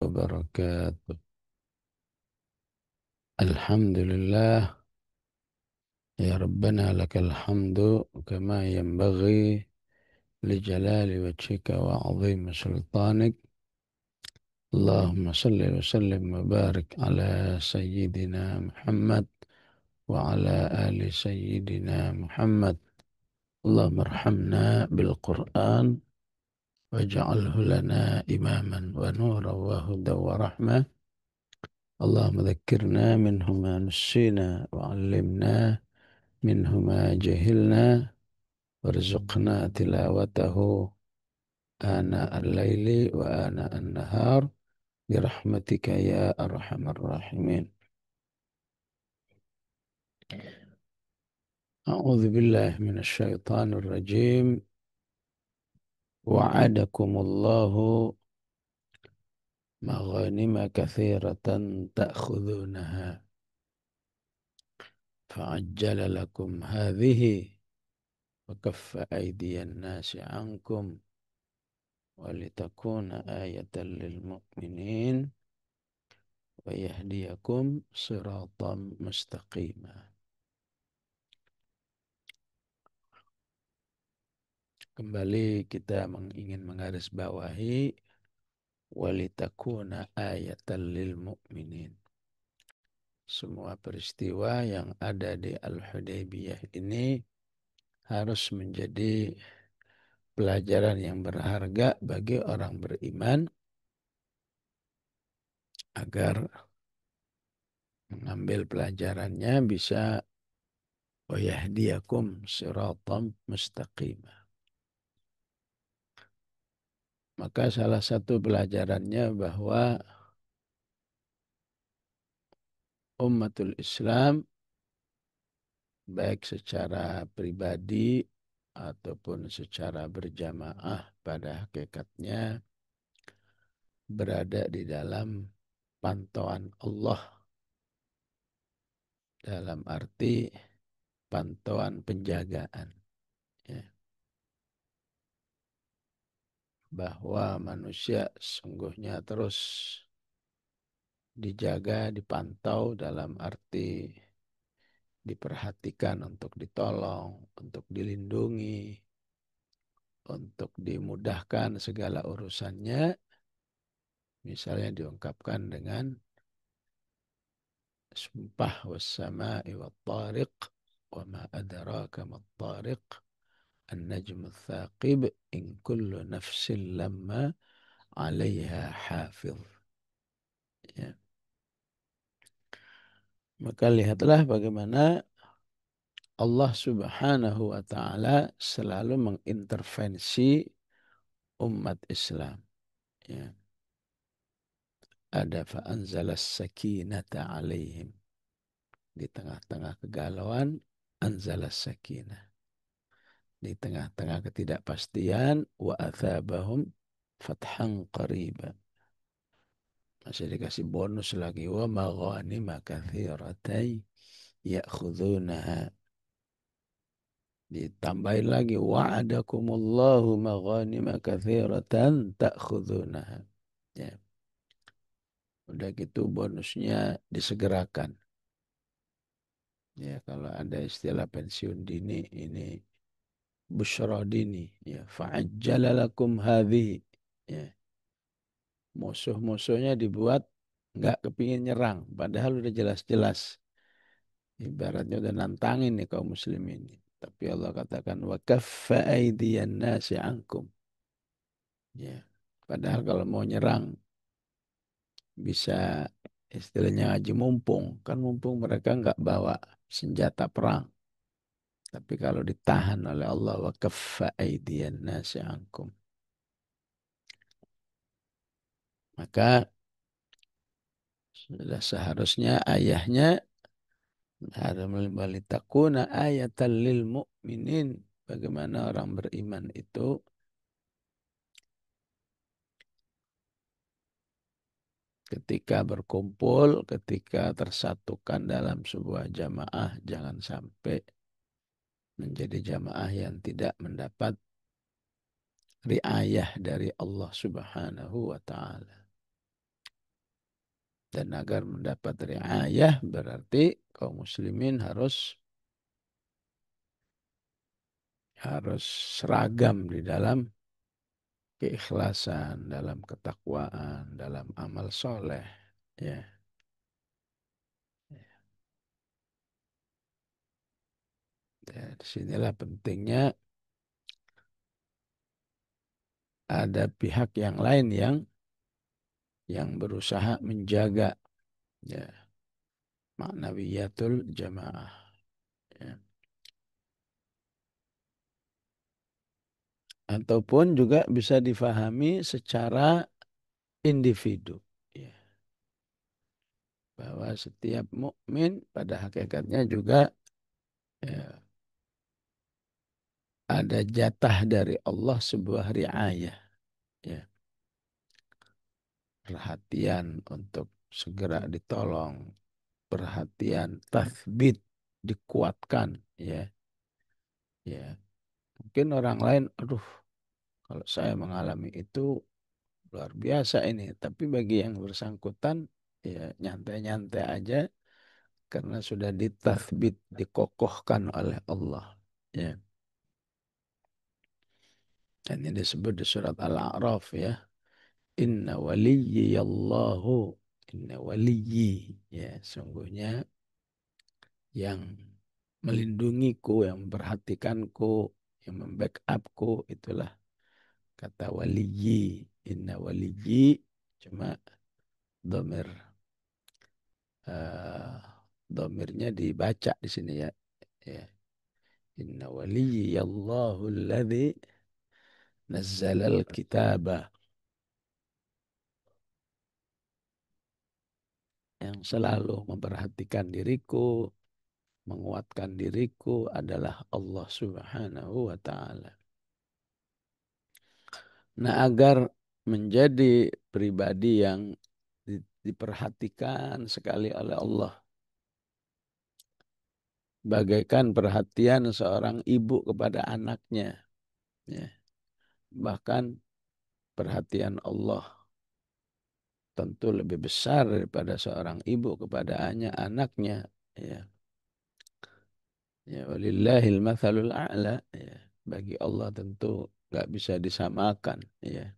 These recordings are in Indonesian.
وبركاته. الحمد لله يا ربنا، لك الحمد كما ينبغي لجلال وجهك وعظيم سلطانك. اللهم صل وسلم وبارك على سيدنا محمد وعلى آل سيدنا محمد. اللهم ارحمنا بالقرآن واجعله لنا إماما ونورا وهدى ورحمة. اللهم ذكرنا منه ما نسينا وعلمنا منه ما جهلنا وارزقنا تلاوته آناء الليل وآناء النهار برحمتك يا أرحم الراحمين. أعوذ بالله من الشيطان الرجيم. وعدكم الله مغانم كثيرة تأخذونها فعجل لكم هذه وكف أيدي الناس عنكم ولتكون آية للمؤمنين ويهديكم صراطا مستقيما. Kembali kita ingin menggarisbawahi walitakuna ayatan lil mu'minin. Semua peristiwa yang ada di Al-Hudaybiyah ini harus menjadi pelajaran yang berharga bagi orang beriman agar mengambil pelajarannya bisa wayahdiyakum siratam mustaqima. Maka salah satu pelajarannya bahwa umatul Islam baik secara pribadi ataupun secara berjamaah pada hakikatnya berada di dalam pantauan Allah, dalam arti pantauan penjagaan, ya. Bahwa manusia sungguhnya terus dijaga, dipantau dalam arti diperhatikan untuk ditolong, untuk dilindungi, untuk dimudahkan segala urusannya. Misalnya diungkapkan dengan sumpah wassama'i wattariq wa ma adraka mattariq an-najmu tsaqib in kullu nafsin lamma 'alaiha hafiz. Ya. Maka lihatlah bagaimana Allah Subhanahu wa taala selalu mengintervensi umat Islam. Ya. Ada fa'anzalas sakinata 'alaihim. Di tengah-tengah kegalauan anzalas sakinah. Di tengah-tengah ketidakpastian wa athabahum fathan qariba. Masih dikasih bonus lagi wa maghanima katsiratai ya'khudunaha. Ditambahin lagi wa'adakumullahu maghanima katsiratan ta'khudunaha. Ya. Udah gitu bonusnya disegerakan. Ya, kalau ada istilah pensiun dini ini busyra dini, ya, fa'ajjala lakum hadhihi. Ya. Musuh-musuhnya dibuat nggak kepingin nyerang, padahal udah jelas-jelas ibaratnya udah nantangin nih kaum muslimin. Tapi Allah katakan wa kaffa aydiyan nasi ankum. Ya. Padahal kalau mau nyerang bisa istilahnya ngaji mumpung, kan mumpung mereka nggak bawa senjata perang. Tapi kalau ditahan oleh Allah wa kaffa aydiyan nasi ankum, maka sudah seharusnya ayahnya harus walitakuna ayatan lil mu'minin. Bagaimana orang beriman itu ketika berkumpul, ketika tersatukan dalam sebuah jamaah, jangan sampai menjadi jamaah yang tidak mendapat riayah dari Allah Subhanahu wa ta'ala. Dan agar mendapat riayah berarti kaum muslimin harus seragam di dalam keikhlasan, dalam ketakwaan, dalam amal soleh. Ya, ya, disinilah pentingnya ada pihak yang lain yang berusaha menjaga ya maknawiyatul jamaah. Ya. Ataupun juga bisa difahami secara individu. Ya. Bahwa setiap mukmin pada hakikatnya juga ya, ada jatah dari Allah sebuah riayah. Ya. Perhatian untuk segera ditolong. Perhatian tathbit dikuatkan. Ya. Ya. Mungkin orang lain, aduh, kalau saya mengalami itu luar biasa ini. Tapi bagi yang bersangkutan, ya nyantai-nyantai aja karena sudah ditathbit, dikokohkan oleh Allah. Ya. Dan ini disebut di surat Al-A'raf ya. Inna waliyyallahu. Inna waliyyi. Ya, sungguhnya yang melindungiku, yang memperhatikanku, yang membackupku, itulah kata waliyyi. Inna waliyyi. Cuma domir eh domirnya dibaca di sini ya. Ya. Inna waliyyallahu alladhi nazzalal kitaba, yang selalu memperhatikan diriku, menguatkan diriku adalah Allah Subhanahu wa taala. Nah, agar menjadi pribadi yang diperhatikan sekali oleh Allah, bagaikan perhatian seorang ibu kepada anaknya, ya. Bahkan perhatian Allah tentu lebih besar daripada seorang ibu kepada anaknya, ya. Ya, walillahil mathalul a'la, ya. Bagi Allah tentu nggak bisa disamakan, ya.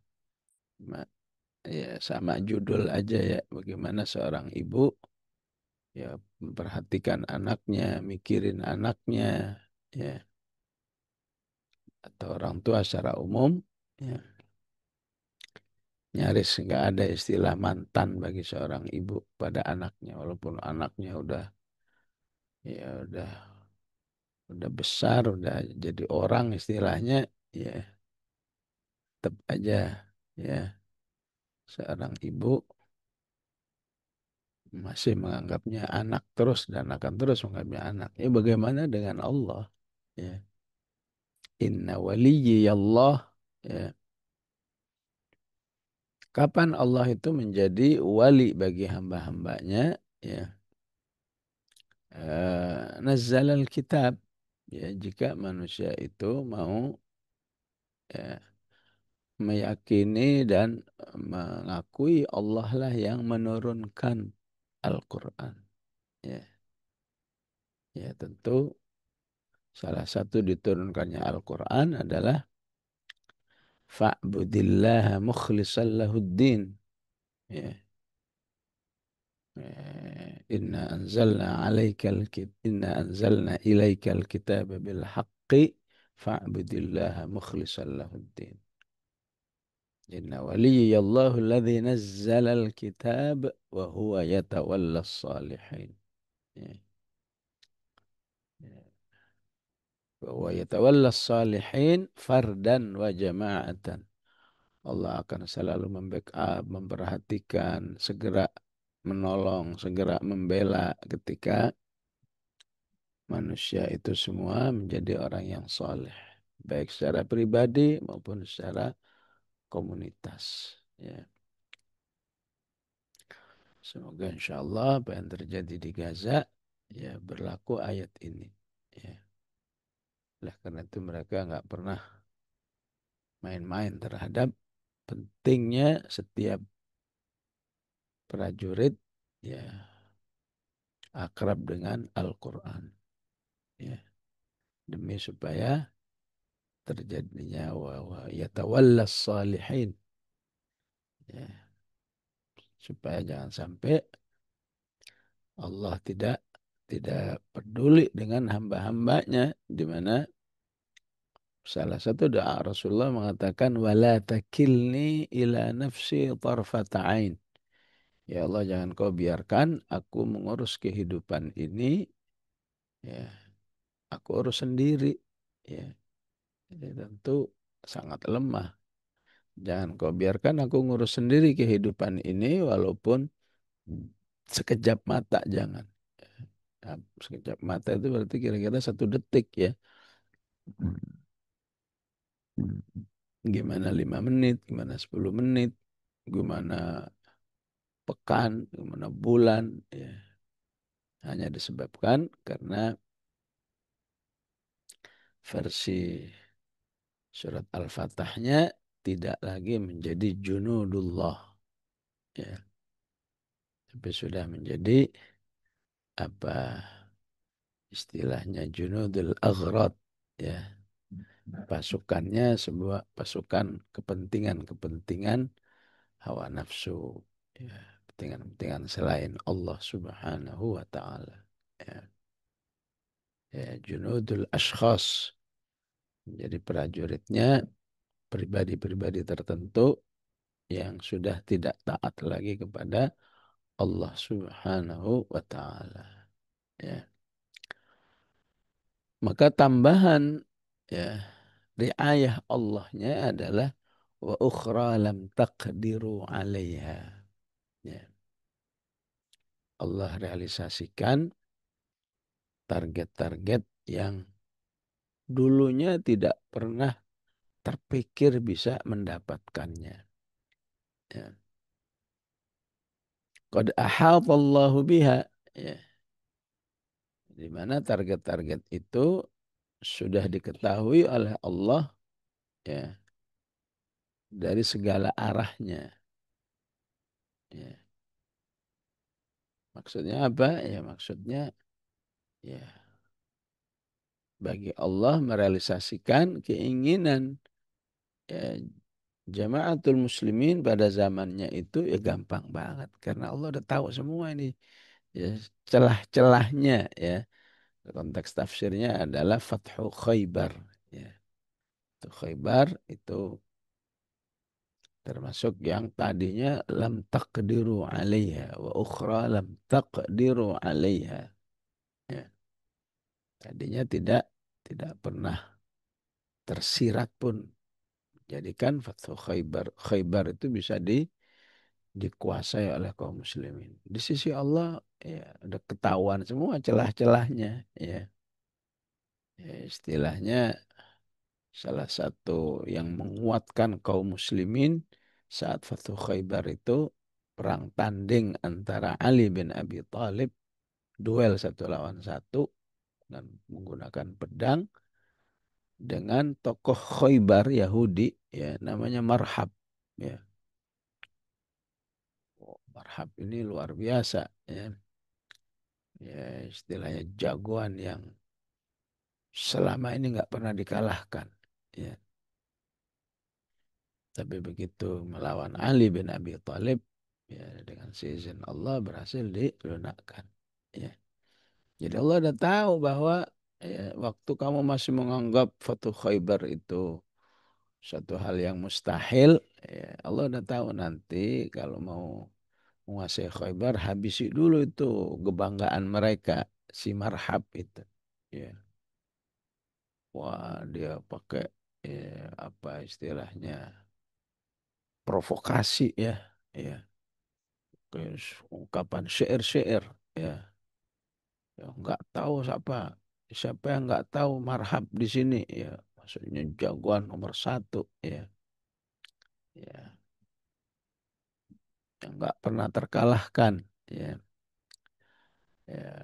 Ma- Ya, sama judul aja ya, bagaimana seorang ibu ya memperhatikan anaknya, mikirin anaknya, ya, atau orang tua secara umum, ya, nyaris nggak ada istilah mantan bagi seorang ibu pada anaknya, walaupun anaknya udah besar, udah jadi orang istilahnya, ya tetap aja ya seorang ibu masih menganggapnya anak terus dan akan terus menganggapnya anak. Ya bagaimana dengan Allah? Ya. Inna waliyyallah. Ya. Kapan Allah itu menjadi wali bagi hamba-hambanya? Ya. Nazzalal kitab. Ya, jika manusia itu mau ya, meyakini dan mengakui Allah lah yang menurunkan Al-Quran. Ya, ya tentu salah satu diturunkannya Al-Quran adalah fa'budillaha mukhlishan lahuddin. Ya. Inna anzalna ilaikal kitaba bil haqqi fa'budillaha mukhlishan lahuddin. Inna waliyallahu alladhi nazzala al-kitab wa huwa yatawalla salihin. Ya. Ya. Wa huwa yatawalla salihin fardan wa jama'atan. Allah akan selalu membackup, memperhatikan, segera menolong, segera membela ketika manusia itu semua menjadi orang yang soleh, baik secara pribadi maupun secara komunitas. Ya. Semoga insya Allah apa yang terjadi di Gaza ya berlaku ayat ini. Ya. Oleh karena itu mereka nggak pernah main-main terhadap pentingnya setiap prajurit ya akrab dengan Al-Quran, ya demi supaya terjadinya wa yatawallas salihin, ya supaya jangan sampai Allah tidak peduli dengan hamba-hambanya, di mana salah satu doa Rasulullah mengatakan wala takilni ila nafsi tarfata ain. Ya Allah, jangan kau biarkan aku mengurus kehidupan ini, ya aku urus sendiri, ya ini tentu sangat lemah. Jangan kau biarkan aku ngurus sendiri kehidupan ini walaupun sekejap mata, jangan. Nah, sekejap mata itu berarti kira-kira 1 detik, ya. Gimana 5 menit, gimana 10 menit, gimana pekan, gimana bulan, ya. Hanya disebabkan karena versi surat Al-Fatahnya tidak lagi menjadi junudullah, ya, tapi sudah menjadi apa istilahnya junudul aghrad, ya, pasukannya sebuah pasukan kepentingan-kepentingan hawa nafsu, ya, kepentingan-kepentingan selain Allah Subhanahu wa taala, ya, ya junudul ashkhas, menjadi prajuritnya pribadi-pribadi tertentu yang sudah tidak taat lagi kepada Allah Subhanahu wa taala, ya. Maka tambahan, ya, riayah Allahnya adalah wa ukhra lam taqdiru 'alaiha. Ya. Allah realisasikan target-target yang dulunya tidak pernah terpikir bisa mendapatkannya. Ya. Qad ahatallahu biha. Ya. Di mana target-target itu sudah diketahui oleh Allah, ya, dari segala arahnya. Ya. Maksudnya apa? Ya maksudnya, ya, bagi Allah merealisasikan keinginan, ya, jamaatul muslimin pada zamannya itu ya gampang banget karena Allah udah tahu semua ini, ya, celah-celahnya, ya. Konteks tafsirnya adalah Fathu Khaybar, ya. Fathu Khaybar itu termasuk yang tadinya lam taqdiru 'alaiha wa ukhra lam taqdiru 'alaiha. Ya. Tadinya tidak pernah tersirat pun. Jadikan Fathu Khaybar. Khaybar itu bisa dikuasai oleh kaum muslimin. Di sisi Allah, ya, udah ketahuan semua celah-celahnya, ya. Ya, istilahnya salah satu yang menguatkan kaum muslimin saat Fathu Khaybar itu perang tanding antara Ali bin Abi Thalib, duel 1 lawan 1 dan menggunakan pedang, dengan tokoh Khaybar Yahudi, ya namanya Marhab, ya. Oh, Marhab ini luar biasa, ya. Ya istilahnya jagoan yang selama ini nggak pernah dikalahkan, ya. Tapi begitu melawan Ali bin Abi Thalib, ya dengan seizin Allah berhasil dilunakkan, ya. Jadi Allah udah tahu bahwa, ya, waktu kamu masih menganggap Fatu Khaybar itu satu hal yang mustahil, ya, Allah udah tahu nanti kalau mau menguasai Khaybar habisi dulu itu kebanggaan mereka, si Marhab itu, ya. Wah, dia pakai, apa istilahnya, provokasi, ya, ya, terus ungkapan syair-syair, ya, ya nggak tahu siapa yang nggak tahu Marhab di sini, ya, maksudnya jagoan nomor 1, ya, ya, yang nggak pernah terkalahkan, ya, ya,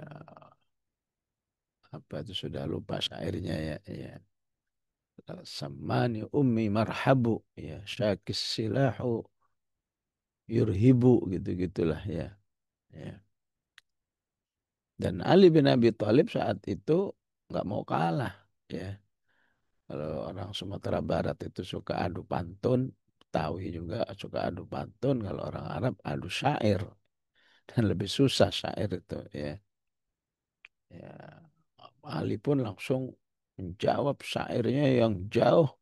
apa itu sudah lupa syairnya, ya, ya. Samani ummi marhabu, ya syakis silahu yurhibu, gitu gitulah, ya, ya. Dan Ali bin Abi Thalib saat itu nggak mau kalah, ya. Kalau orang Sumatera Barat itu suka adu pantun, Betawi juga suka adu pantun. Kalau orang Arab adu syair, dan lebih susah syair itu, ya. Ya, Ali pun langsung menjawab syairnya yang jauh.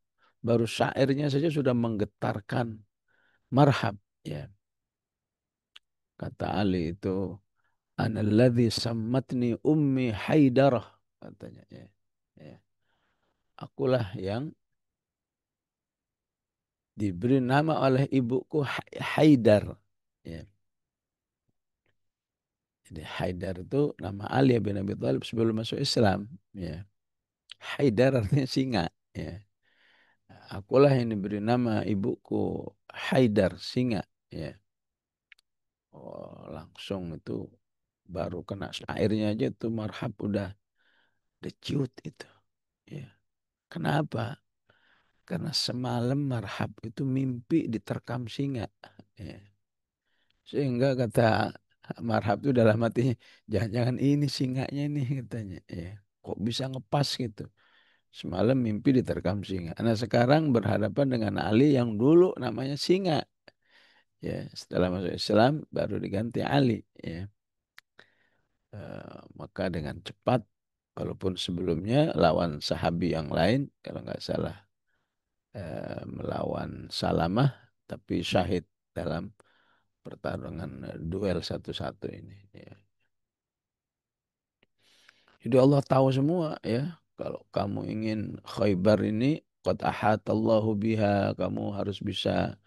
Baru syairnya saja sudah menggetarkan marhab, ya. Kata Ali itu, analladzi sammatni ummi Haidarah, katanya, ya. Ya. Akulah yang diberi nama oleh ibuku Haidar. Ya. Jadi Haidar itu nama Ali bin Abi Thalib sebelum masuk Islam. Ya. Haidar artinya singa. Ya. Akulah yang diberi nama ibuku Haidar, singa. Ya. Oh, langsung itu baru kena syairnya aja tuh marhab udah ciut itu. Ya. Kenapa? Karena semalam marhab itu mimpi diterkam singa. Ya. Sehingga kata marhab itu dalam hatinya, jangan-jangan ini singanya ini katanya. Ya. Kok bisa ngepas gitu. Semalam mimpi diterkam singa. Nah sekarang berhadapan dengan Ali yang dulu namanya singa. Ya, setelah masuk Islam baru diganti Ali. Ya. Maka dengan cepat, walaupun sebelumnya lawan sahabi yang lain, kalau nggak salah melawan Salamah, tapi syahid dalam pertarungan duel satu-satu ini. Ya. Jadi Allah tahu semua, ya. Kalau kamu ingin Khaybar ini, qad ahatallahu biha, kamu harus bisa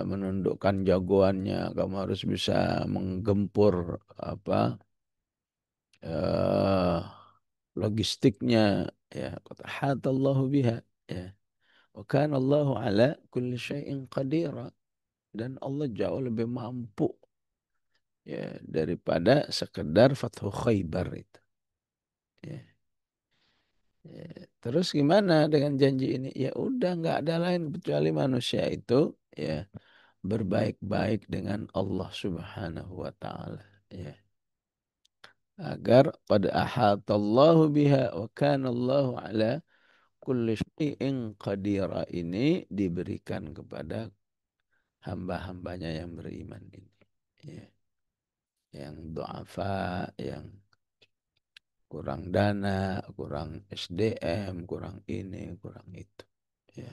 menundukkan jagoannya, kamu harus bisa menggempur apa eh, logistiknya, ya. Qad ahatallahu biha, ya. Wa kana Allahu ala kulli syai'in qadira, dan Allah jauh lebih mampu, ya, daripada sekedar Fathu Khaybar itu. Ya. Ya, terus gimana dengan janji ini? Ya udah nggak ada lain kecuali manusia itu, ya, berbaik-baik dengan Allah Subhanahu wa taala, ya. Agar qad ahatallahu biha wa kana Allahu ala kulli syai'in qadira ini diberikan kepada hamba-hambanya yang beriman ini. Ya. Yang du'afa, yang kurang dana, kurang SDM, kurang ini, kurang itu. Ya.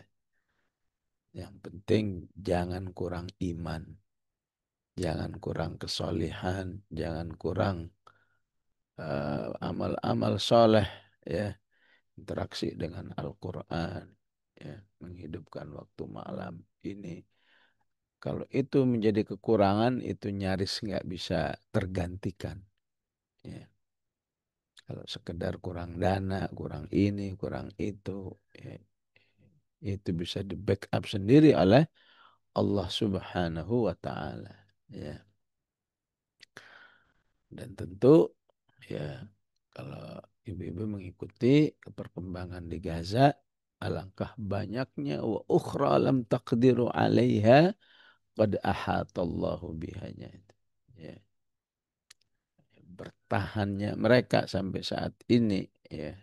Yang penting jangan kurang iman, jangan kurang kesolihan, jangan kurang amal-amal soleh, ya, interaksi dengan Al-Quran, ya, menghidupkan waktu malam ini. Kalau itu menjadi kekurangan, itu nyaris nggak bisa tergantikan. Ya. Kalau sekedar kurang dana, kurang ini, kurang itu, ya, itu bisa di backup sendiri oleh Allah Subhanahu wa taala. Ya. Dan tentu, ya, kalau ibu-ibu mengikuti perkembangan di Gaza, alangkah banyaknya wa ukhra lam taqdiru 'alaiha qad ahatallahu bihanya. Ya. Bertahannya mereka sampai saat ini, ya,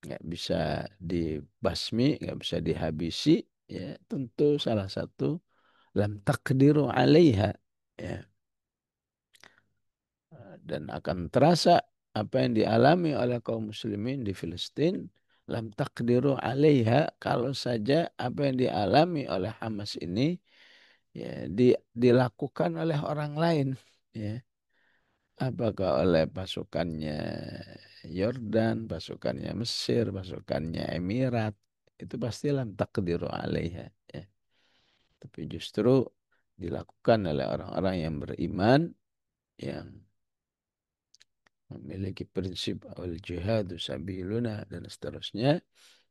nggak bisa dibasmi, nggak bisa dihabisi, ya, tentu salah satu lam taqdiru 'alaiha, ya. Dan akan terasa apa yang dialami oleh kaum muslimin di Filistin, lam taqdiru 'alaiha, kalau saja apa yang dialami oleh Hamas ini, ya, dilakukan oleh orang lain, ya. Apakah oleh pasukannya Yordan, pasukannya Mesir, pasukannya Emirat, itu pasti lam taqdiru 'alaiha, ya. Tapi justru dilakukan oleh orang-orang yang beriman, yang memiliki prinsip al jihadu sabiluna dan seterusnya,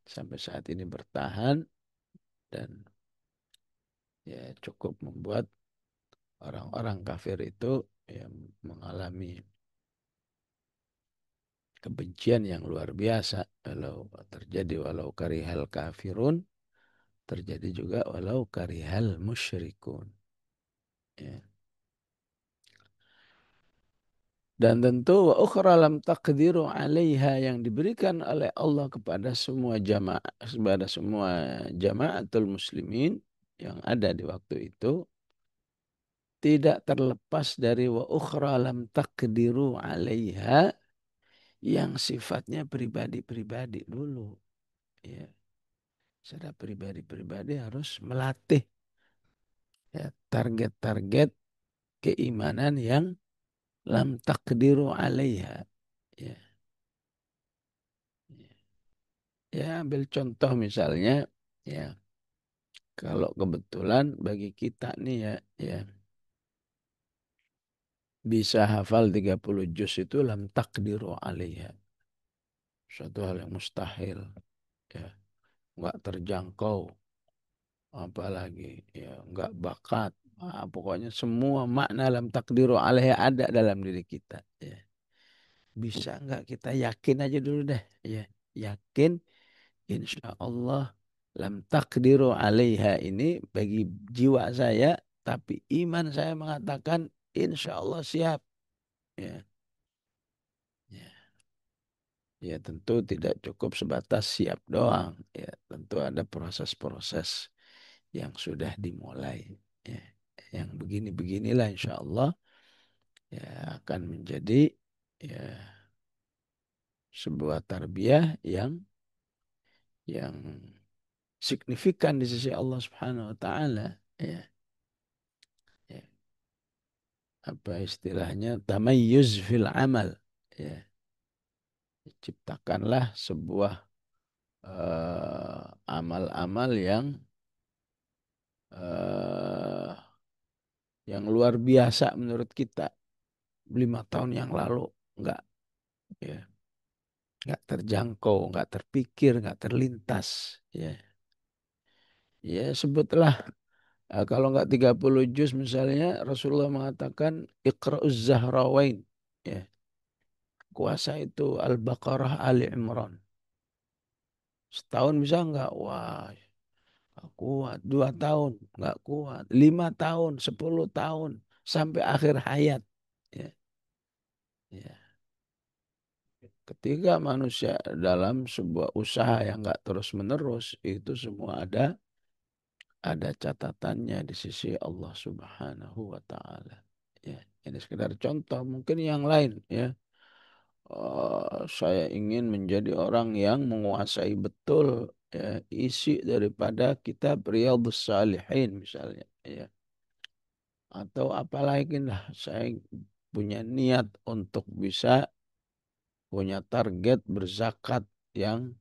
sampai saat ini bertahan, dan, ya, cukup membuat orang-orang kafir itu, yang mengalami kebencian yang luar biasa. Walau terjadi walau karihal kafirun, terjadi juga walau karihal musyrikun, ya. Dan tentu wa ukhra lam taqdiru 'alaiha yang diberikan oleh Allah kepada semua jamaah, kepada semua jamaatul muslimin yang ada di waktu itu tidak terlepas dari wa ukhra lam taqdiru 'alaiha yang sifatnya pribadi-pribadi dulu. Ya, secara pribadi-pribadi harus melatih ya, target-target keimanan yang lam taqdiru 'alaiha. Ya. Ya, ambil contoh misalnya, ya, kalau kebetulan bagi kita nih ya, ya, bisa hafal 30 juz itu lam takdiru alaiha. Suatu hal yang mustahil, ya, nggak terjangkau, apalagi, ya, nggak bakat. Pokoknya semua makna lam takdiru alaiha ada dalam diri kita. Ya. Bisa nggak kita yakin aja dulu deh, ya, yakin insya Allah lam takdiru alaiha ini bagi jiwa saya, tapi iman saya mengatakan insya Allah siap. Ya, ya, ya tentu tidak cukup sebatas siap doang. Ya, tentu ada proses-proses yang sudah dimulai. Ya, yang begini-beginilah insya Allah ya akan menjadi ya sebuah tarbiyah yang signifikan di sisi Allah Subhanahu wa taala. Ya, ya. Apa istilahnya tamayyuz fil amal, ya, ciptakanlah sebuah amal-amal eh, yang luar biasa menurut kita 5 tahun yang lalu nggak, ya, nggak terjangkau, nggak terpikir, nggak terlintas, ya, ya sebutlah kalau nggak 30 juz misalnya Rasulullah mengatakan Iqra'uz Zahrawain, ya, kuasa itu Al-Baqarah Ali Imran. Setahun bisa nggak? Wah, nggak kuat. 2 tahun nggak kuat. 5 tahun, 10 tahun sampai akhir hayat. Ya, ya. Ketika manusia dalam sebuah usaha yang nggak terus menerus, itu semua ada catatannya di sisi Allah Subhanahu wa Ta'ala. Ya, ini sekedar contoh. Mungkin yang lain, ya. Saya ingin menjadi orang yang menguasai betul ya, isi daripada kitab Riyadhus Shalihin misalnya, ya. Atau apalagi lah saya punya niat untuk bisa punya target berzakat yang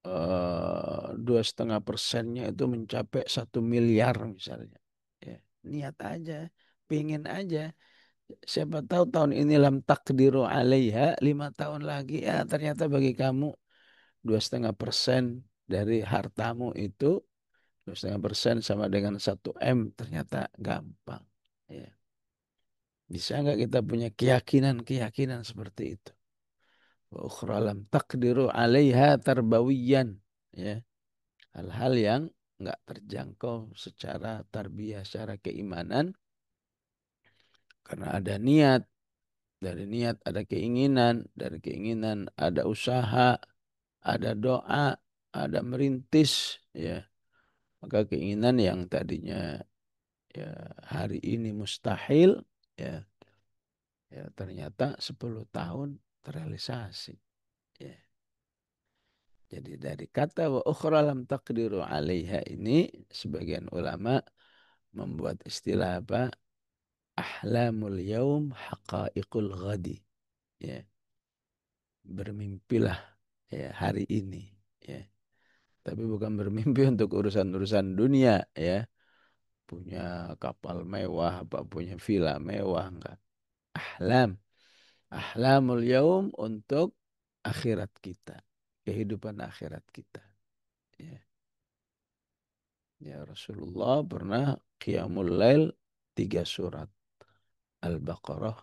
2,5%-nya itu mencapai 1 miliar misalnya. Ya, niat aja, pingin aja. Siapa tahu tahun ini lam takdiru alaiha, 5 tahun lagi ya ternyata bagi kamu 2,5% dari hartamu itu 2,5% sama dengan 1 M ternyata gampang. Ya. Bisa nggak kita punya keyakinan-keyakinan seperti itu? Wa ukhra lam taqdiru 'alaiha tarbawiyan. Ya. Hal-hal yang nggak terjangkau secara tarbiyah, secara keimanan karena ada niat, dari niat ada keinginan, dari keinginan ada usaha, ada doa, ada merintis, ya. Maka keinginan yang tadinya ya hari ini mustahil, ya, ya ternyata 10 tahun terrealisasi. Ya. Jadi dari kata wa ukhra lam taqdiru 'alaiha ini sebagian ulama membuat istilah apa? Ahlamul yaum haqaiqul ghadi. Ya, bermimpilah ya hari ini, ya. Tapi bukan bermimpi untuk urusan-urusan dunia, ya. Punya kapal mewah, apa punya villa mewah enggak. Ahlam. Ahlamul yaum untuk akhirat kita. Kehidupan akhirat kita. Ya. Ya Rasulullah pernah qiyamul lail 3 surat. Al-Baqarah,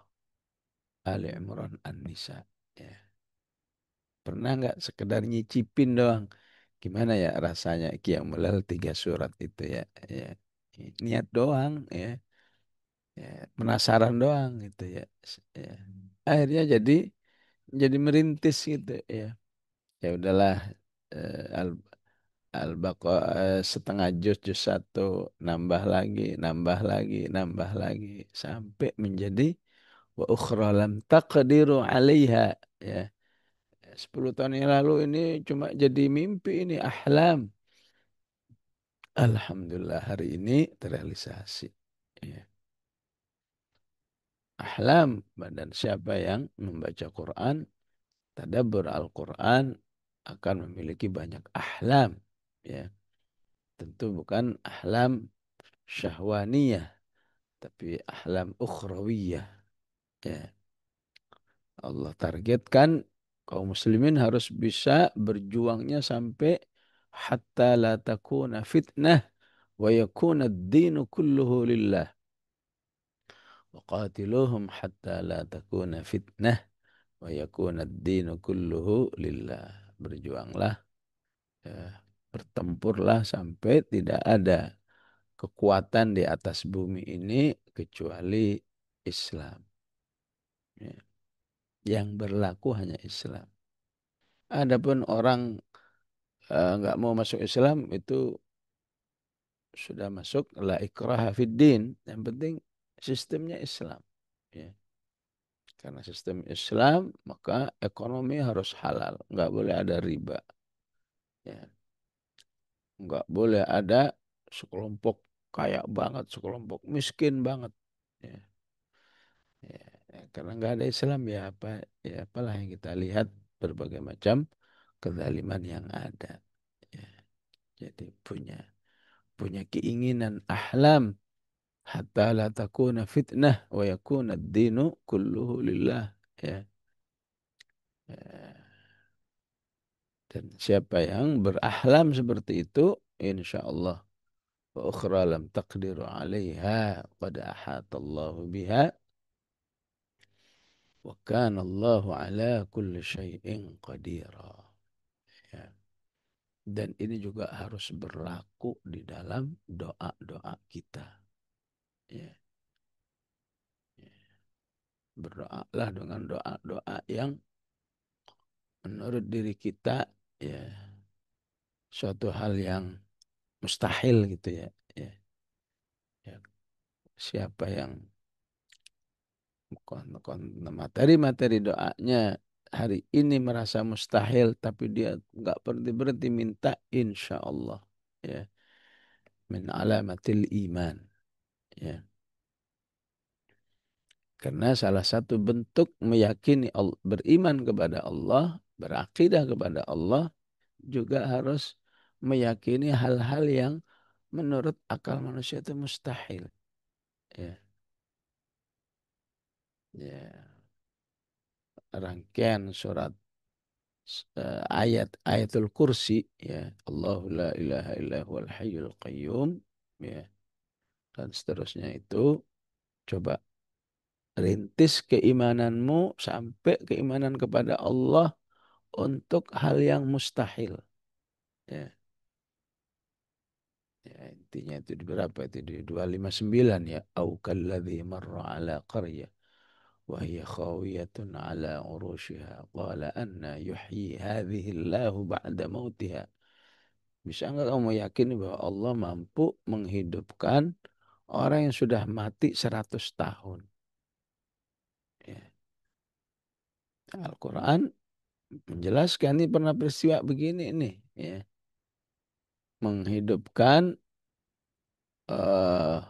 Ali Imran, An-Nisa. Ya. Pernah nggak sekedar nyicipin doang? Gimana ya rasanya qiyamul lail 3 surat itu, ya. Ya. Niat doang, ya. Ya. Penasaran doang gitu, ya. Ya. Akhirnya jadi merintis gitu ya. Ya udahlah, al al-Baqarah setengah juz 1, nambah lagi, nambah lagi sampai menjadi wa ukhra lam taqdiru 'alaiha ya. 10 tahun yang lalu ini cuma jadi mimpi, ini ahlam. Alhamdulillah hari ini terrealisasi. Ya. Ahlam, dan siapa yang membaca Quran, tadabbur Al-Quran akan memiliki banyak ahlam. Ya, tentu bukan ahlam syahwaniyah, tapi ahlam ukhrawiyah. Ya, Allah targetkan kaum muslimin harus bisa berjuangnya sampai hatta la takuna fitnah wa yakuna ad-dinu kulluhu lillah. Wa qatiluhum hatta la takuna fitnah wa yakuna ad-dinu kulluhu lillah. Berjuanglah, ya, bertempurlah sampai tidak ada kekuatan di atas bumi ini kecuali Islam. Ya. Yang berlaku hanya Islam. Adapun orang nggak mau masuk Islam itu sudah masuk la ikraha fid din. Yang penting sistemnya Islam. Ya. Karena sistem Islam maka ekonomi harus halal, nggak boleh ada riba. Ya. Nggak boleh ada sekelompok kaya banget, sekelompok miskin banget. Ya. Ya, ya, karena nggak ada Islam ya apa, ya apalah yang kita lihat berbagai macam kezaliman yang ada. Ya, jadi punya punya keinginan ahlam hatta la takuna fitnah wa yakuna ad-dinu kulluhu lillah. Ya. Ya. Dan siapa yang berahlam seperti itu, insya Allah wa ukhra lam taqdiru 'alaiha qad ahatallahu biha wa kana Allahu 'ala kulli syai'in qadira. Ya. Dan ini juga harus berlaku di dalam doa-doa kita. Ya. Ya. Berdoalah dengan doa-doa yang menurut diri kita ya suatu hal yang mustahil gitu ya. Ya. Ya. Siapa yang materi-materi doanya hari ini merasa mustahil tapi dia nggak berhenti-berhenti minta, insya Allah ya, min alamatil iman ya. Karena salah satu bentuk meyakini Allah, beriman kepada Allah, berakidah kepada Allah, juga harus meyakini hal-hal yang menurut akal manusia itu mustahil. Ya, ya. Rangkaian surat ayat ayatul kursi ya, Allahu la ilaha illa huwal hayyul qayyum ya, dan seterusnya itu coba rintis keimananmu sampai keimanan kepada Allah untuk hal yang mustahil. Ya, ya intinya itu di berapa itu di 259 ya. Au kalladzi marra ala qaryah wa hiya khawiyatun ala urushiha qala anna yuhyi hadhihi Allahu ba'da mautiha. Bisa enggak kamu yakin bahwa Allah mampu menghidupkan orang yang sudah mati 100 tahun? Ya. Al-Quran menjelaskan ini pernah peristiwa begini nih. Ya. Menghidupkan uh,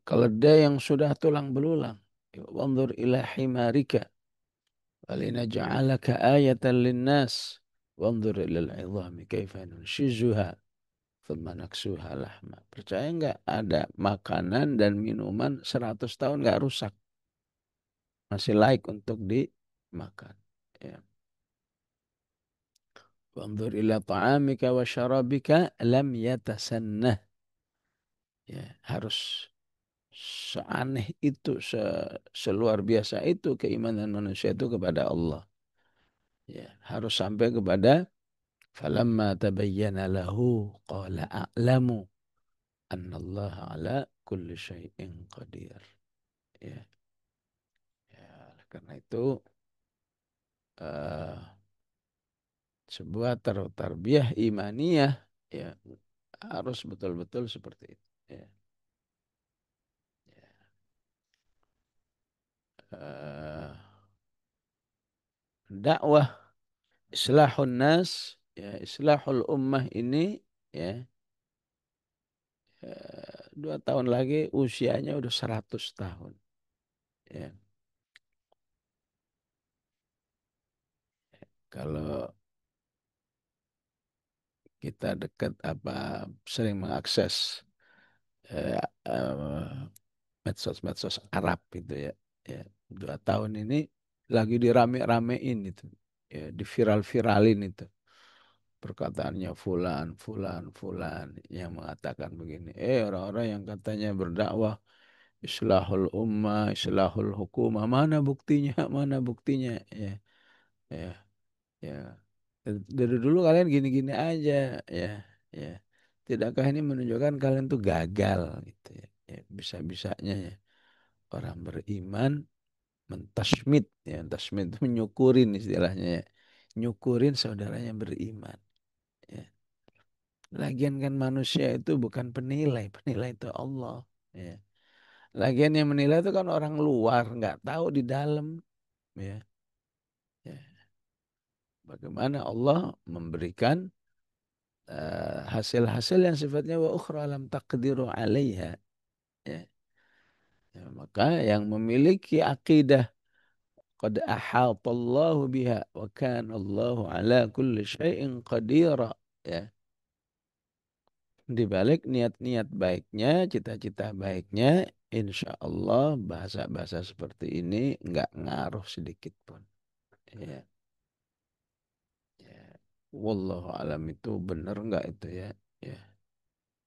keledai yang sudah tulang belulang. Wanzur ila himarika walinaj'alaka ayatan linnas. Wanzur ila al-'idhami kaifa nunshizuha thumma naksuha lahma. Percaya enggak ada makanan dan minuman 100 tahun enggak rusak. Masih layak untuk dimakan. Ya. Wanzur ila ta'amika wa syarabika lam yatasannah. Ya, harus seaneh itu, seluar biasa itu keimanan manusia itu kepada Allah. Ya, harus sampai kepada falamma tabayyana lahu qala a'lamu annallaha ala kulli syai'in qadir. Ya, ya. Karena itu eh, sebuah tarbiyah imaniyah ya harus betul-betul seperti itu. Ya. Eh, dakwah islahun nas ya islahul ummah ini ya 2 tahun lagi usianya udah 100 tahun ya kalau kita dekat apa sering mengakses eh, eh, medsos-medsos Arab itu ya ya 2 tahun ini lagi dirame-ramein itu ya diviral-viralin itu perkataannya fulan, fulan, fulan yang mengatakan begini. Orang-orang yang katanya berdakwah islahul ummah, islahul hukumah, mana buktinya, mana buktinya? Ya, ya, ya. Dari dulu kalian gini-gini aja, ya, ya. Tidakkah ini menunjukkan kalian tuh gagal, gitu ya? Ya, bisa-bisanya ya. Orang beriman mentasmid, ya, tasmid itu menyukurin istilahnya ya. Nyukurin saudaranya beriman. Ya. Lagian kan manusia itu bukan penilai, penilai itu Allah. Ya. Lagian yang menilai itu kan orang luar, nggak tahu di dalam. Ya. Ya. Bagaimana Allah memberikan hasil-hasil yang sifatnya wa ukhra lam taqdiru alaiha. Ya. Ya, maka yang memiliki akidah qad ahatallahu biha wa kana Allahu ala kulli syai'in qadira. Ya. Di balik niat-niat baiknya, cita-cita baiknya, insya Allah bahasa-bahasa seperti ini nggak ngaruh sedikit pun. Ya, ya. Wallahu alam itu benar nggak itu ya? Ya.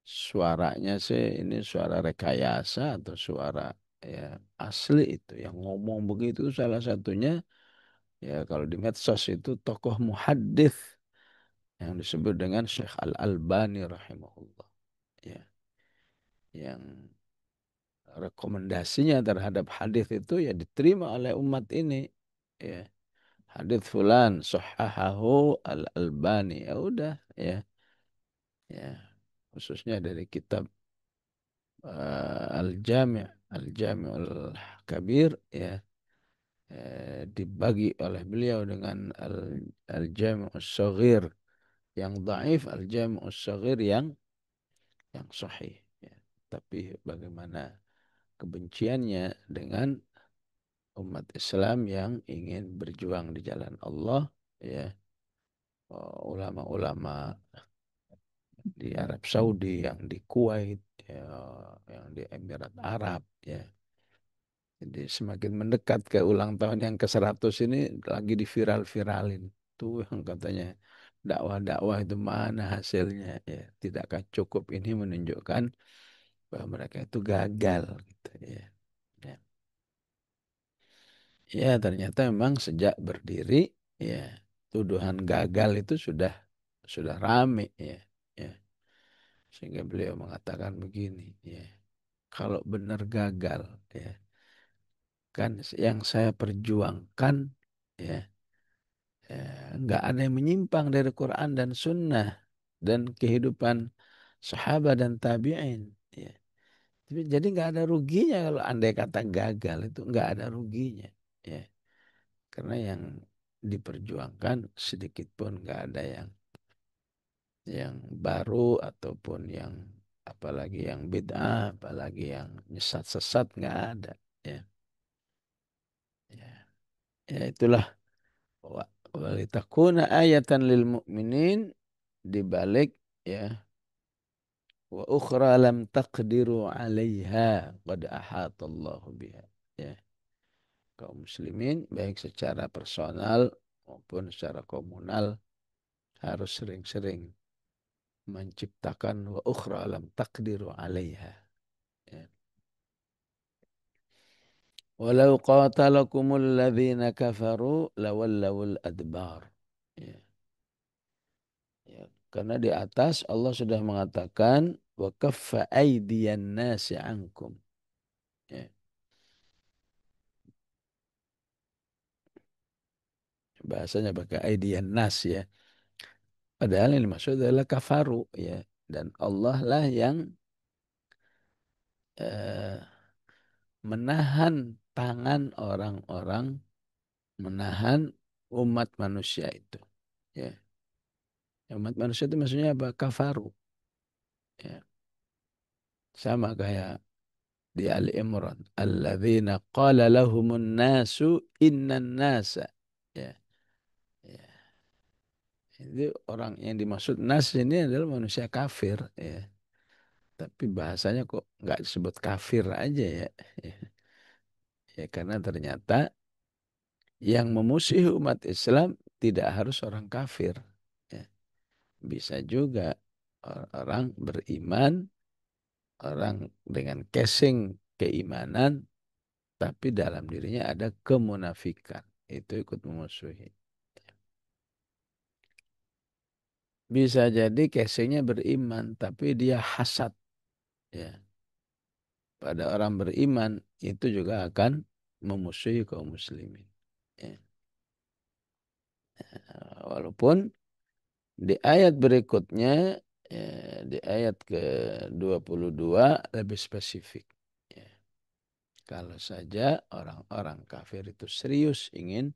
Suaranya sih ini suara rekayasa atau suara ya asli itu yang ngomong begitu salah satunya ya kalau di medsos itu tokoh muhaddits yang disebut dengan Syekh Al-Albani rahimahullah. Ya, yang rekomendasinya terhadap hadis itu ya diterima oleh umat ini ya hadis fulan sahahahu al albani ya udah ya ya khususnya dari kitab al jami al kabir ya dibagi oleh beliau dengan al jami al saghir yang dhaif al jami al saghir yang sahih ya. Tapi bagaimana kebenciannya dengan umat Islam yang ingin berjuang di jalan Allah ya ulama-ulama di Arab Saudi yang di Kuwait ya, yang di Emirat Arab ya jadi semakin mendekat ke ulang tahun yang ke 100 ini lagi diviral-viralin tuh yang katanya dakwah-dakwah itu mana hasilnya ya tidakkah cukup ini menunjukkan bahwa mereka itu gagal gitu ya. Ya. Ya, ternyata memang sejak berdiri, ya, tuduhan gagal itu sudah rame, ya, ya. Sehingga beliau mengatakan begini, ya, kalau benar gagal, ya, kan yang saya perjuangkan, ya, nggak ada yang menyimpang dari Quran dan Sunnah dan kehidupan sahabat dan tabi'in, ya. Jadi nggak ada ruginya kalau andai kata gagal itu nggak ada ruginya, ya. Karena yang diperjuangkan sedikit pun nggak ada yang baru ataupun yang apalagi yang bid'ah, apalagi yang nyesat sesat nggak ada. Ya, ya, ya itulah walitakuna ayatan lil mu'minin dibalik ya wa ukhra lam taqdiru 'alaiha qad ahatallahu biha. Ya, kaum muslimin baik secara personal maupun secara komunal harus sering-sering menciptakan wa ukhra lam taqdiru 'alaiha. Ya. Walau qatalakumul ladzina kafaru lawallawul adbar. Ya. Ya. Karena di atas Allah sudah mengatakan wa kaffa aydiyan nasi ankum. Ya. bahasanya pakai aidian nas ya. Padahal yang dimaksud adalah kafaru ya. Dan Allah lah yang eh, menahan tangan orang-orang, menahan umat manusia itu. Ya. Umat manusia itu maksudnya apa? Kafaru. Ya. Sama kayak di Ali Imran. Alladzina qala lahumun nasu innan nasa. Ya. Ya. Itu orang yang dimaksud nas ini adalah manusia kafir. Ya. Tapi bahasanya kok nggak disebut kafir aja ya. Ya. Ya, karena ternyata yang memusuhi umat Islam tidak harus orang kafir. Ya. Bisa juga orang beriman, orang dengan casing keimanan, tapi dalam dirinya ada kemunafikan. Itu ikut memusuhi. Bisa jadi casingnya beriman, tapi dia hasad. Ya. Pada orang beriman, itu juga akan memusuhi kaum muslimin. Ya. Walaupun di ayat berikutnya, di ayat ke-22 lebih spesifik. Ya. Kalau saja orang-orang kafir itu serius ingin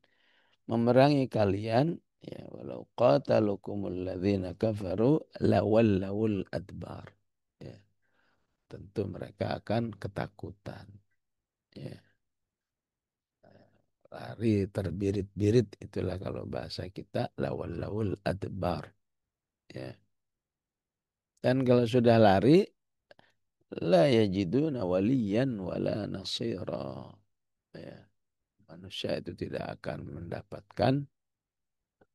memerangi kalian, ya walau qatalukumul ladzina kafaru lawallawul adbar. Ya, tentu mereka akan ketakutan. Ya, lari terbirit-birit itulah kalau bahasa kita lawallawul adbar. Ya. Dan kalau sudah lari la yajiduna waliyan wala nasira. Ya, manusia itu tidak akan mendapatkan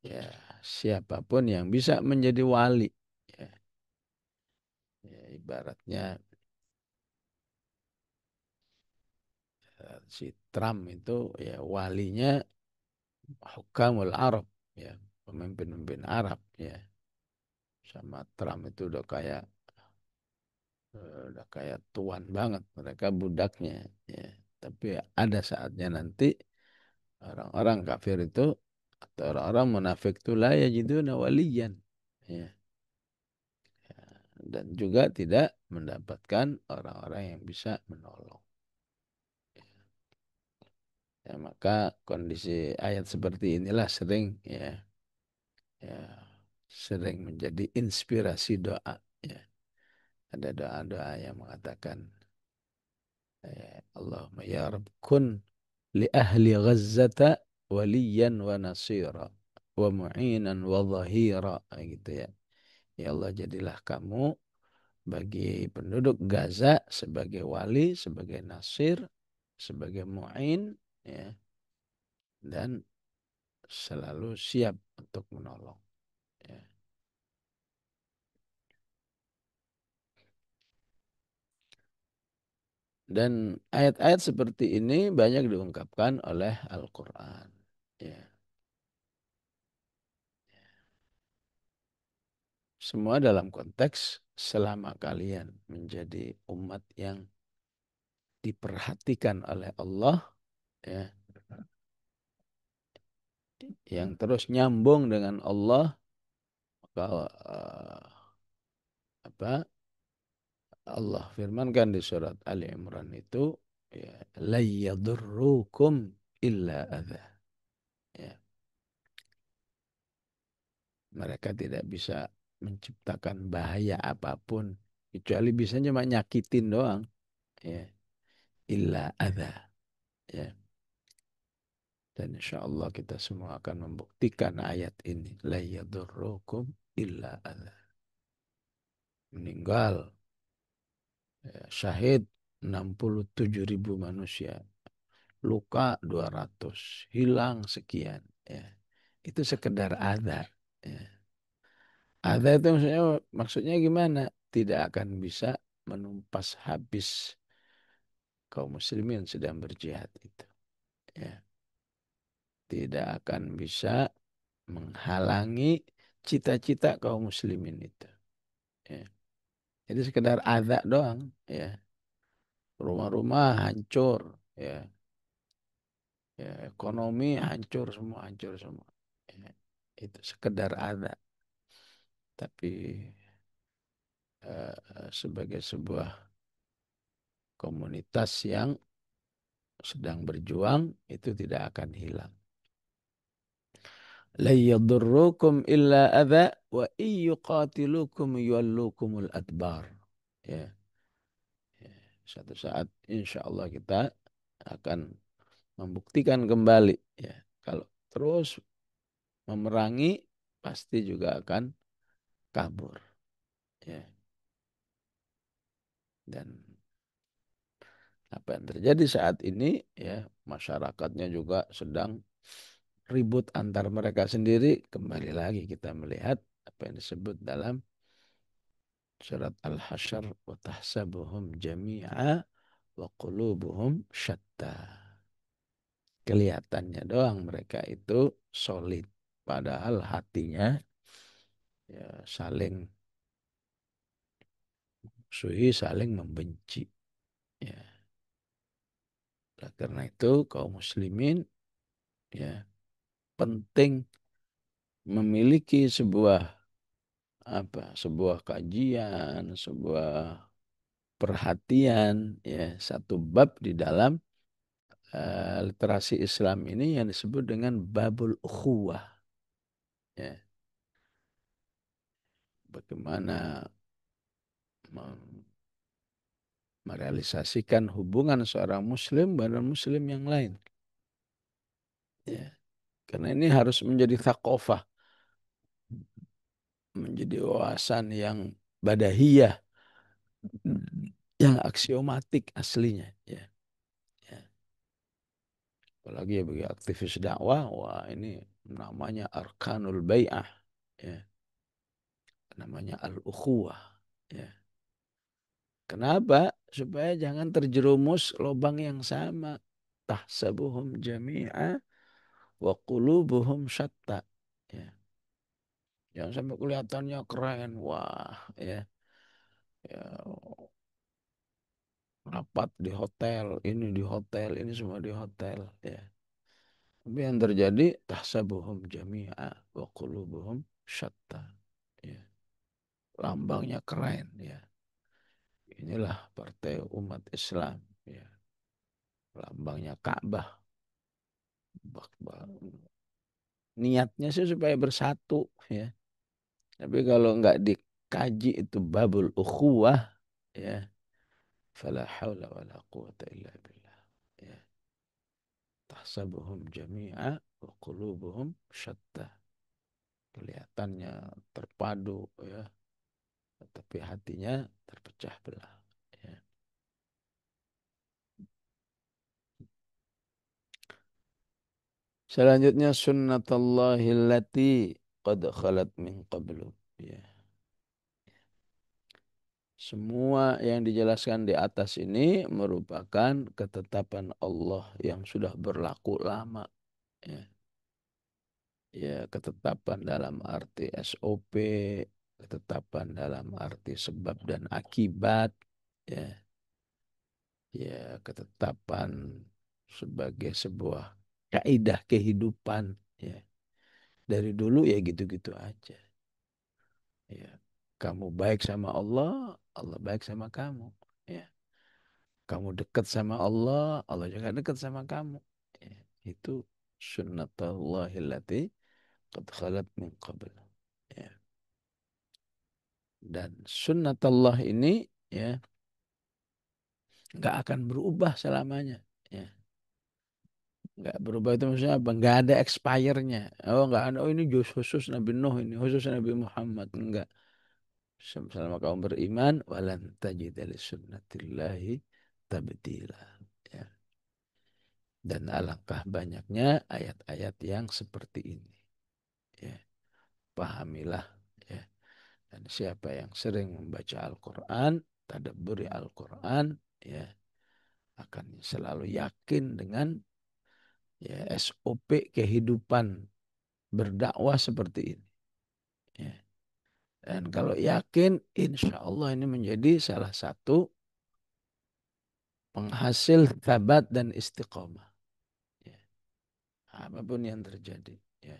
ya siapapun yang bisa menjadi wali. Ya, ya, ibaratnya si Trump itu ya walinya hukamul Arab ya pemimpin-pemimpin Arab ya sama Trump itu udah kayak tuan banget mereka budaknya ya tapi ada saatnya nanti orang-orang kafir itu atau orang-orang munafik itu la yajiduna waliyan ya, ya. Dan juga tidak mendapatkan orang-orang yang bisa menolong. Ya, maka kondisi ayat seperti inilah sering ya sering menjadi inspirasi doa. Ya. Ada doa-doa yang mengatakan, Allahumma ya Rabb kun li ahli Ghazzata waliyan wa nasira wa mu'inan wa zahira. Gitu ya. Ya Allah jadilah kamu bagi penduduk Gaza sebagai wali, sebagai nasir, sebagai mu'in, ya, dan selalu siap untuk menolong. Ya. Dan ayat-ayat seperti ini banyak diungkapkan oleh Al-Quran. Ya. Semua dalam konteks selama kalian menjadi umat yang diperhatikan oleh Allah, ya, yang terus nyambung dengan Allah, maka apa Allah firmankan di surat Ali Imran itu, ya, la yadurrukum illa adha. Ya, mereka tidak bisa menciptakan bahaya apapun kecuali bisa cuma nyakitin doang. Ya, illa adha. Ya. Dan insya Allah kita semua akan membuktikan ayat ini. La yadurrukum illa adha. Meninggal, ya, syahid 67.000 manusia. Luka 200, hilang sekian. Ya. Itu sekedar adha. Ya. Adha itu maksudnya gimana? Tidak akan bisa menumpas habis kaum muslimin sedang berjihad itu. Ya. Tidak akan bisa menghalangi cita-cita kaum muslimin itu. Ya. Jadi sekedar adha doang. Ya. Rumah-rumah hancur. Ya. Ya. Ekonomi hancur semua, hancur semua. itu sekedar ada, tapi sebagai sebuah komunitas yang sedang berjuang itu tidak akan hilang. La yadurrukum illa adza wa iyyuqatilukum yuwallukumul adbar. Ya, ya. Suatu saat insya Allah kita akan membuktikan kembali ya kalau terus memerangi pasti juga akan kabur ya. Dan apa yang terjadi saat ini ya masyarakatnya juga sedang ribut antar mereka sendiri. Kembali lagi kita melihat apa yang disebut dalam surat Al-Hasyr, wa tahsabuhum jami'a wa qulubuhum syatta. Kelihatannya doang mereka itu solid, padahal hatinya ya saling musuhi, saling membenci ya. Nah, karena itu kaum muslimin ya penting memiliki sebuah kajian, sebuah perhatian ya satu bab di dalam literasi Islam ini yang disebut dengan babul ukhuwah ya. Bagaimana merealisasikan hubungan seorang muslim dengan muslim yang lain ya. Karena ini harus menjadi thaqafah, menjadi wawasan yang badahiyah, yang aksiomatik aslinya ya. Ya. Apalagi ya bagi aktivis dakwah, wah ini namanya arkanul bai'ah ya. Namanya al-ukhuwah ya. Kenapa? Supaya jangan terjerumus lubang yang sama. Tahsabuhum jami'a wa qulubuhum syatta. Ya. Jangan sampai kelihatannya keren. Wah, ya. Ya, rapat di hotel, ini semua di hotel, ya. Tapi yang terjadi tahsabuhum jami'a wa qulubuhum syatta. Ya. Lambangnya keren, ya. Inilah partai umat Islam, ya. Lambangnya Ka'bah. Niatnya sih supaya bersatu, ya. Tapi kalau nggak dikaji itu babul ukhuwah, ya, fala haula wala quwata illa billah. Ya. Tahsabuhum jami'a wa qulubuhum syatta. Kelihatannya terpadu, ya, tapi hatinya terpecah belah. Ya. Selanjutnya sunnatullahi allati qad khalat min qablu. Ya. Semua yang dijelaskan di atas ini merupakan ketetapan Allah yang sudah berlaku lama. Ya, ya ketetapan dalam arti SOP, ketetapan dalam arti sebab dan akibat, ya, ya ketetapan sebagai sebuah kaidah kehidupan. Ya, dari dulu ya gitu-gitu aja. Ya, kamu baik sama Allah, Allah baik sama kamu. Ya. Kamu dekat sama Allah, Allah juga dekat sama kamu. Ya, itu sunnatullahillati qad khalat min qabl. Ya. Dan sunnatullah ini ya nggak akan berubah selamanya. Ya. Nggak berubah itu maksudnya apa? Nggak ada expire-nya. Oh nggak ada. Oh ini khusus Nabi Nuh ini, khusus Nabi Muhammad. Enggak. Selama kamu beriman, walan tajida li sunnatillahi tabdila. Ya. Dan alangkah banyaknya ayat-ayat yang seperti ini. Ya, pahamilah. Ya. Dan siapa yang sering membaca Al-Quran, tadabburi Al-Quran, ya, akan selalu yakin dengan ya, SOP kehidupan berdakwah seperti ini. Ya. Dan kalau yakin, insya Allah ini menjadi salah satu penghasil tabat dan istiqomah. Ya. Apapun yang terjadi. Ya.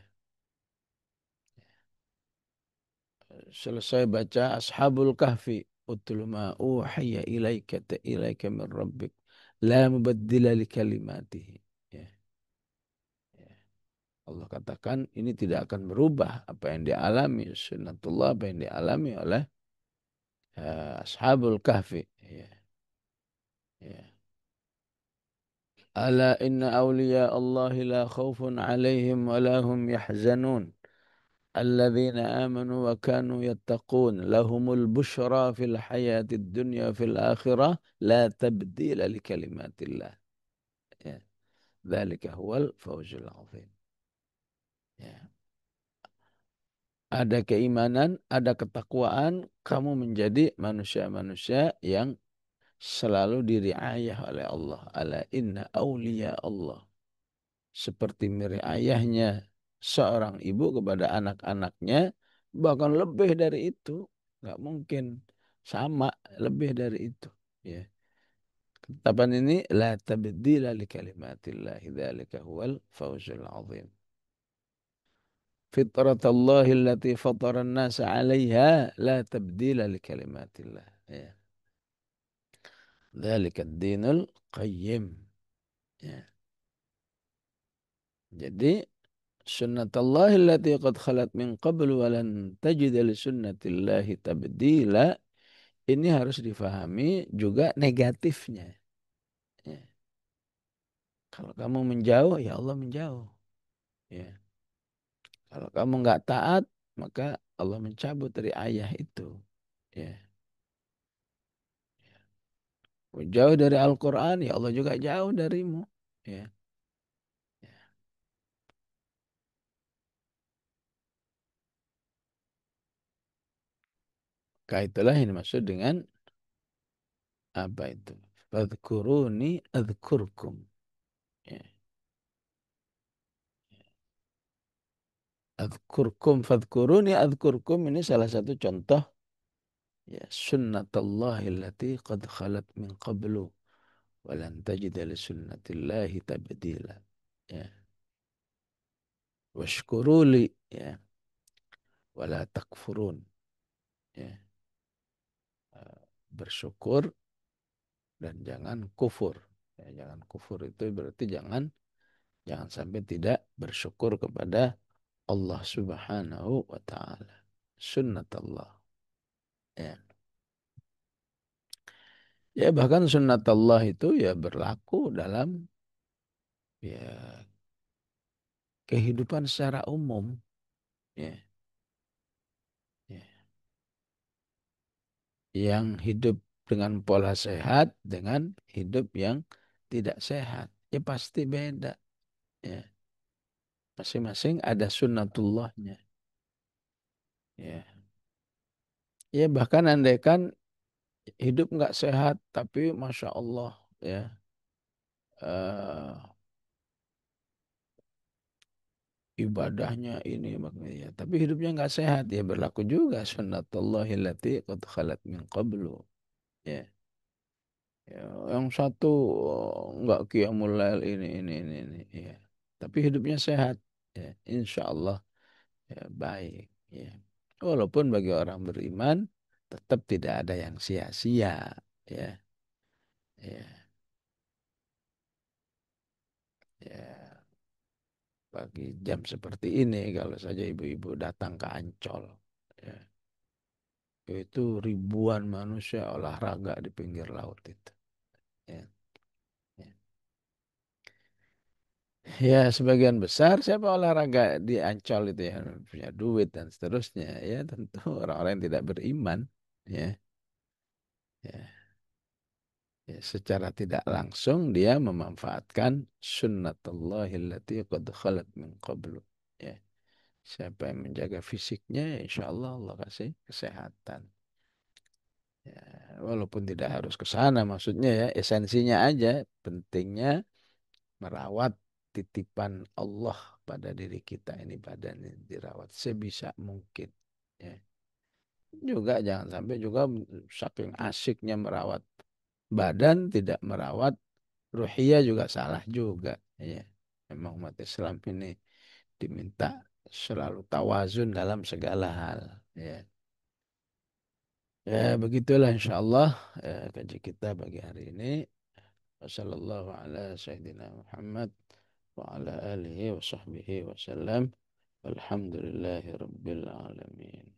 selesai baca Ashabul Kahfi, utlu ma uhiya ilaika min rabbik la mubaddila li kalimatihi. Ya, ya. Allah katakan ini tidak akan berubah apa yang dialami sunnatullah, apa yang dialami oleh Ashabul Kahfi. Ya, ya. Ala inna awliya Allah la khawfun alaihim wa la hum yahzanun. الذين آمنوا وكانوا يتقون لهم البشرى في الحياة الدنيا في الآخرة لا تبديل لكلمات الله. Ya. ذلك هو الفوز العظيم. Ya. Ada keimanan, ada ketakwaan, kamu menjadi manusia-manusia yang selalu diriayah oleh Allah. Ala inna awliya Allah. Seperti ayahnya seorang ibu kepada anak-anaknya, bahkan lebih dari itu. Nggak mungkin sama, lebih dari itu. Ya. Ketetapan ini, la tabdila li kalimatillah. Dzalika huwal fawzul azim. Fitratallahi allati fatara an-nasa 'alaiha la tabdila li kalimatillah. Ya. Dzalika ad-dinul qayyim. Ya. Jadi sunnatullahi allati qad khalat min qablu wa lan tajida li sunnatillahi tabdila. Ini harus difahami juga negatifnya. Ya. Kalau kamu menjauh, ya Allah menjauh. Ya. Kalau kamu nggak taat, maka Allah mencabut dari ayah itu. Ya. Jauh dari Al-Quran, ya Allah juga jauh darimu. Ya. Ya. Maka itulah yang dimaksud dengan apa itu? Fadhkuruni adhkurkum. Ya. Adhkurkum fadhkuruni adhkurkum ini salah satu contoh ya sunnatullahi allati qad khalat min qablu walan tajida li sunnatillahi tabdila. Ya. Washkuruli ya wala takfurun. Ya. Bersyukur dan jangan kufur. Ya, jangan kufur itu berarti jangan sampai tidak bersyukur kepada Allah Subhanahu wa taala. Sunnatullah. Ya. Ya bahkan sunnatullah itu ya berlaku dalam ya kehidupan secara umum. Ya. Ya. Yang hidup dengan pola sehat dengan hidup yang tidak sehat. Ya pasti beda. Ya. Masing-masing ada sunnatullahnya. Ya. Ya bahkan andaikan hidup nggak sehat, tapi masya Allah ya eh, ibadahnya ini maknanya. Ya. Tapi hidupnya nggak sehat, ya berlaku juga sunnatullahi allati qad khalat min qablu. Ya. Ya, yang satu nggak qiyamul lail ini. Ya. Tapi hidupnya sehat. Ya. Insya Allah ya, baik. Ya. Walaupun bagi orang beriman tetap tidak ada yang sia-sia. Ya. Ya. Ya. Pagi jam seperti ini kalau saja ibu-ibu datang ke Ancol ya, itu ribuan manusia olahraga di pinggir laut itu ya, ya. Ya sebagian besar siapa olahraga di Ancol itu ya punya duit dan seterusnya ya tentu orang-orang yang tidak beriman ya, ya. Ya, secara tidak langsung dia memanfaatkan sunnatullahi allati qad khalat min qablu ya. Siapa yang menjaga fisiknya, ya insya Allah Allah kasih kesehatan. Ya, walaupun tidak harus ke sana, maksudnya ya esensinya aja, pentingnya merawat titipan Allah pada diri kita ini badan ini dirawat sebisa mungkin. Ya. Juga jangan sampai juga saking asiknya merawat badan tidak merawat ruhiyah juga salah juga. Ya. Memang umat Islam ini diminta selalu tawazun dalam segala hal. Ya. Ya, begitulah insyaallah kaji kita pagi hari ini. Wassallallahu ala sayyidina Muhammad wa ala alihi wa sahbihi wasallam. Walhamdulillahi rabbil alamin.